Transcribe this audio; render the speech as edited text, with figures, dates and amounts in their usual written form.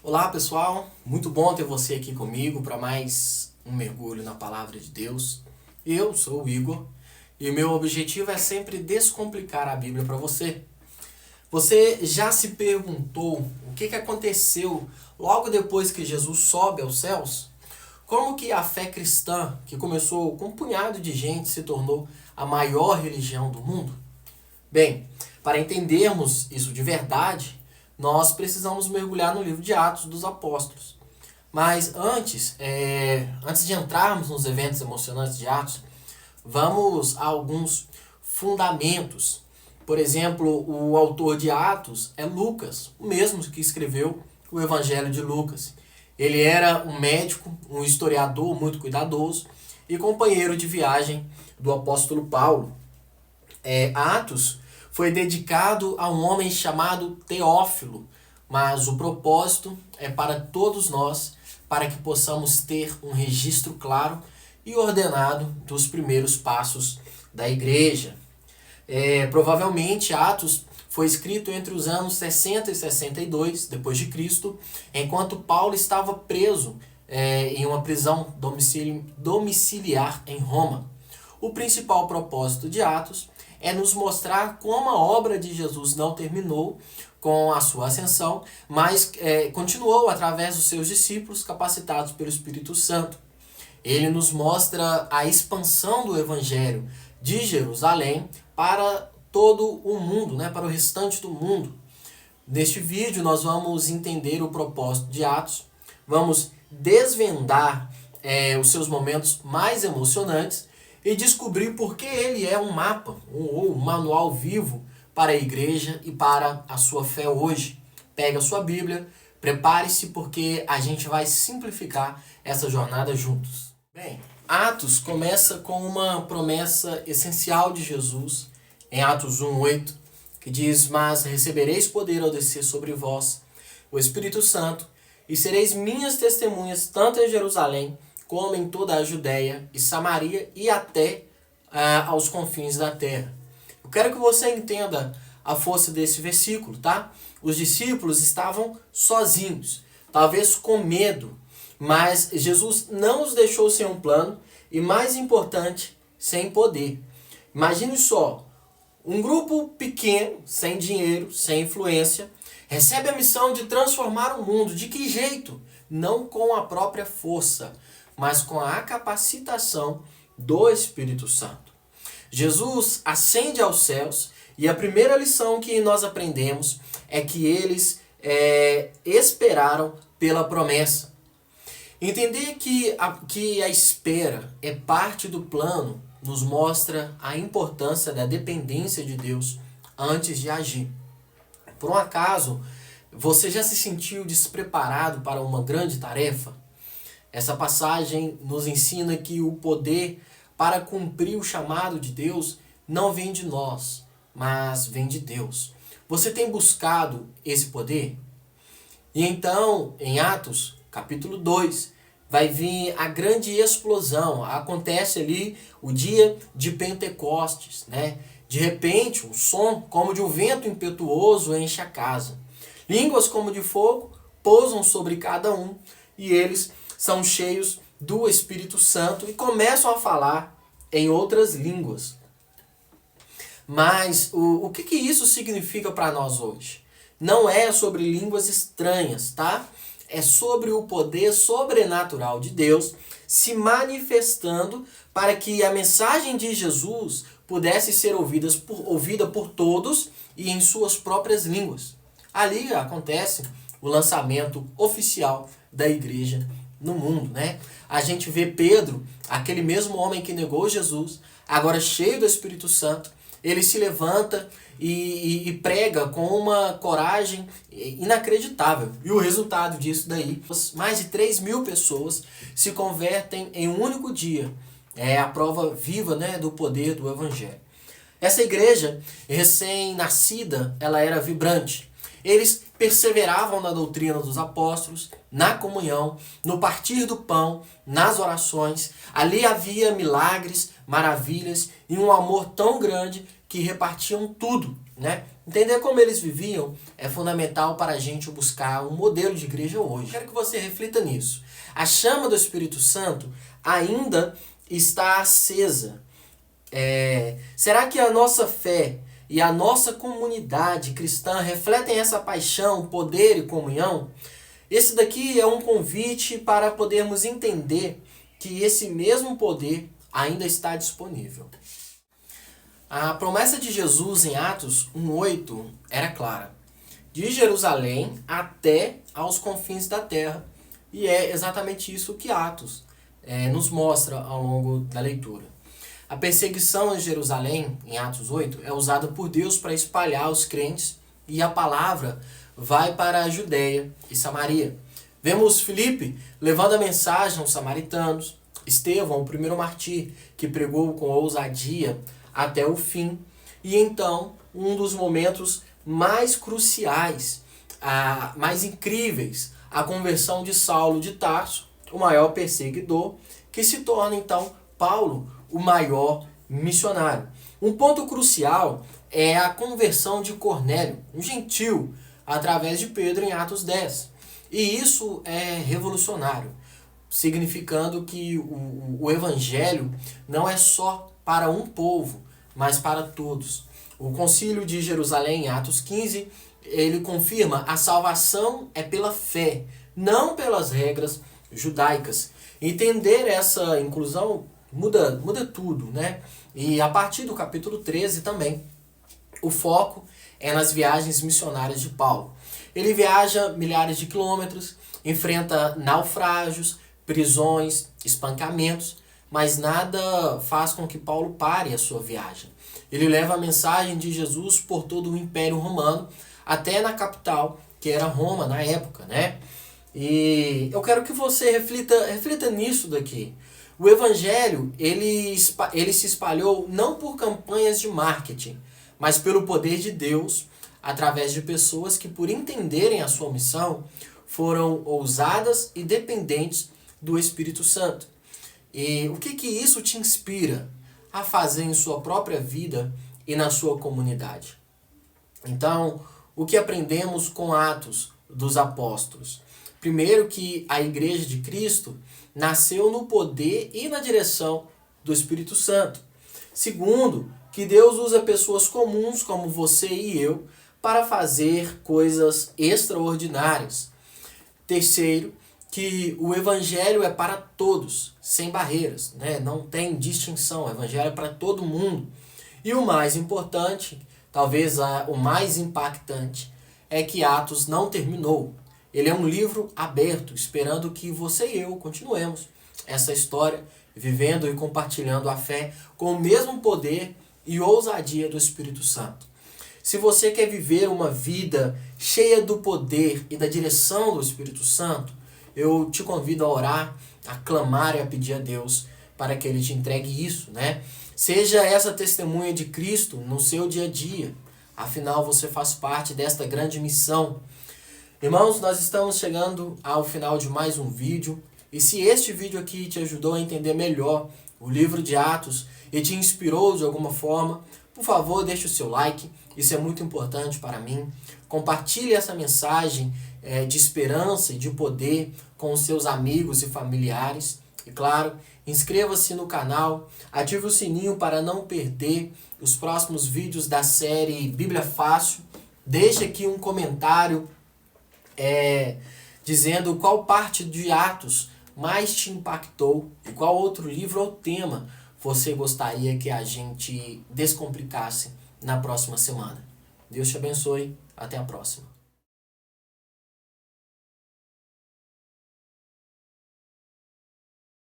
Olá pessoal, muito bom ter você aqui comigo para mais um mergulho na Palavra de Deus. Eu sou o Igor e o meu objetivo é sempre descomplicar a Bíblia para você. Você já se perguntou o que aconteceu logo depois que Jesus sobe aos céus? Como que a fé cristã, que começou com um punhado de gente, se tornou a maior religião do mundo? Bem, para entendermos isso de verdade, nós precisamos mergulhar no livro de Atos dos Apóstolos. Mas antes de entrarmos nos eventos emocionantes de Atos, vamos a alguns fundamentos. Por exemplo, o autor de Atos é Lucas, o mesmo que escreveu o Evangelho de Lucas. Ele era um médico, um historiador muito cuidadoso e companheiro de viagem do apóstolo Paulo. Atos foi dedicado a um homem chamado Teófilo, mas o propósito é para todos nós, para que possamos ter um registro claro e ordenado dos primeiros passos da igreja. Provavelmente Atos foi escrito entre os anos 60 e 62 depois de Cristo, enquanto Paulo estava preso em uma prisão domiciliar em Roma. O principal propósito de Atos é nos mostrar como a obra de Jesus não terminou com a sua ascensão, mas continuou através dos seus discípulos capacitados pelo Espírito Santo. Ele nos mostra a expansão do Evangelho de Jerusalém para todo o mundo, para o restante do mundo. Neste vídeo nós vamos entender o propósito de Atos, vamos desvendar os seus momentos mais emocionantes e descobrir por que ele é um mapa ou um manual vivo para a igreja e para a sua fé hoje. Pega a sua Bíblia, prepare-se porque a gente vai simplificar essa jornada juntos. Bem, Atos começa com uma promessa essencial de Jesus em Atos 1:8, que diz: "Mas recebereis poder ao descer sobre vós o Espírito Santo, e sereis minhas testemunhas tanto em Jerusalém como em toda a Judéia e Samaria e até aos confins da terra." Eu quero que você entenda a força desse versículo, tá? Os discípulos estavam sozinhos, talvez com medo, mas Jesus não os deixou sem um plano e, mais importante, sem poder. Imagine só, um grupo pequeno, sem dinheiro, sem influência, recebe a missão de transformar o mundo. De que jeito? Não com a própria força, mas com a capacitação do Espírito Santo. Jesus ascende aos céus e a primeira lição que nós aprendemos é que eles esperaram pela promessa. Entender que a espera é parte do plano nos mostra a importância da dependência de Deus antes de agir. Por um acaso, você já se sentiu despreparado para uma grande tarefa? Essa passagem nos ensina que o poder para cumprir o chamado de Deus não vem de nós, mas vem de Deus. Você tem buscado esse poder? E então, em Atos, capítulo 2, vai vir a grande explosão. Acontece ali o dia de Pentecostes, né? De repente, um som como de um vento impetuoso enche a casa. Línguas como de fogo pousam sobre cada um e eles são cheios do Espírito Santo e começam a falar em outras línguas. Mas o que isso significa para nós hoje? Não é sobre línguas estranhas, tá? É sobre o poder sobrenatural de Deus se manifestando para que a mensagem de Jesus pudesse ser ouvida por todos e em suas próprias línguas. Ali acontece o lançamento oficial da igreja no mundo, né? A gente vê Pedro, aquele mesmo homem que negou Jesus, agora cheio do Espírito Santo, ele se levanta e prega com uma coragem inacreditável. E o resultado disso daí, mais de 3.000 pessoas se convertem em um único dia. É a prova viva, né, do poder do Evangelho. Essa igreja recém-nascida, ela era vibrante. Eles perseveravam na doutrina dos apóstolos, na comunhão, no partir do pão, nas orações. Ali havia milagres, maravilhas e um amor tão grande que repartiam tudo, né? Entender como eles viviam é fundamental para a gente buscar um modelo de igreja hoje. Quero que você reflita nisso. A chama do Espírito Santo ainda está acesa. Será que a nossa fé e a nossa comunidade cristã refletem essa paixão, poder e comunhão? Esse daqui é um convite para podermos entender que esse mesmo poder ainda está disponível. A promessa de Jesus em Atos 1:8 era clara: de Jerusalém até aos confins da terra. E é exatamente isso que Atos nos mostra ao longo da leitura. A perseguição em Jerusalém, em Atos 8, é usada por Deus para espalhar os crentes, e a palavra vai para a Judéia e Samaria. Vemos Filipe levando a mensagem aos samaritanos, Estevão, o primeiro mártir, que pregou com ousadia até o fim. E então, um dos momentos mais cruciais, mais incríveis, a conversão de Saulo de Tarso, o maior perseguidor, que se torna então Paulo, o maior missionário. Um ponto crucial é a conversão de Cornélio, um gentil, através de Pedro em Atos 10. E isso é revolucionário, significando que o evangelho não é só para um povo, mas para todos. O concílio de Jerusalém, em Atos 15, ele confirma: a salvação é pela fé, não pelas regras judaicas. Entender essa inclusão muda tudo, né? E a partir do capítulo 13 também, o foco é nas viagens missionárias de Paulo. Ele viaja milhares de quilômetros, enfrenta naufrágios, prisões, espancamentos, mas nada faz com que Paulo pare a sua viagem. Ele leva a mensagem de Jesus por todo o Império Romano, até na capital, que era Roma na época, né? E eu quero que você reflita nisso daqui. O evangelho, ele se espalhou não por campanhas de marketing, mas pelo poder de Deus, através de pessoas que, por entenderem a sua missão, foram ousadas e dependentes do Espírito Santo. E o que isso te inspira a fazer em sua própria vida e na sua comunidade? Então, o que aprendemos com Atos dos Apóstolos? Primeiro, que a Igreja de Cristo nasceu no poder e na direção do Espírito Santo. Segundo, que Deus usa pessoas comuns como você e eu para fazer coisas extraordinárias. Terceiro, que o Evangelho é para todos, sem barreiras, né? Não tem distinção, o Evangelho é para todo mundo. E o mais importante, talvez o mais impactante, é que Atos não terminou. Ele é um livro aberto, esperando que você e eu continuemos essa história, vivendo e compartilhando a fé com o mesmo poder e ousadia do Espírito Santo. Se você quer viver uma vida cheia do poder e da direção do Espírito Santo, eu te convido a orar, a clamar e a pedir a Deus para que Ele te entregue isso, né? Seja essa testemunha de Cristo no seu dia a dia. Afinal, você faz parte desta grande missão. Irmãos, nós estamos chegando ao final de mais um vídeo. E se este vídeo aqui te ajudou a entender melhor o livro de Atos e te inspirou de alguma forma, por favor, deixe o seu like. Isso é muito importante para mim. Compartilhe essa mensagem de esperança e de poder com os seus amigos e familiares. E claro, inscreva-se no canal, ative o sininho para não perder os próximos vídeos da série Bíblia Fácil. Deixe aqui um comentário dizendo qual parte de Atos mais te impactou e qual outro livro ou tema você gostaria que a gente descomplicasse na próxima semana. Deus te abençoe. Até a próxima.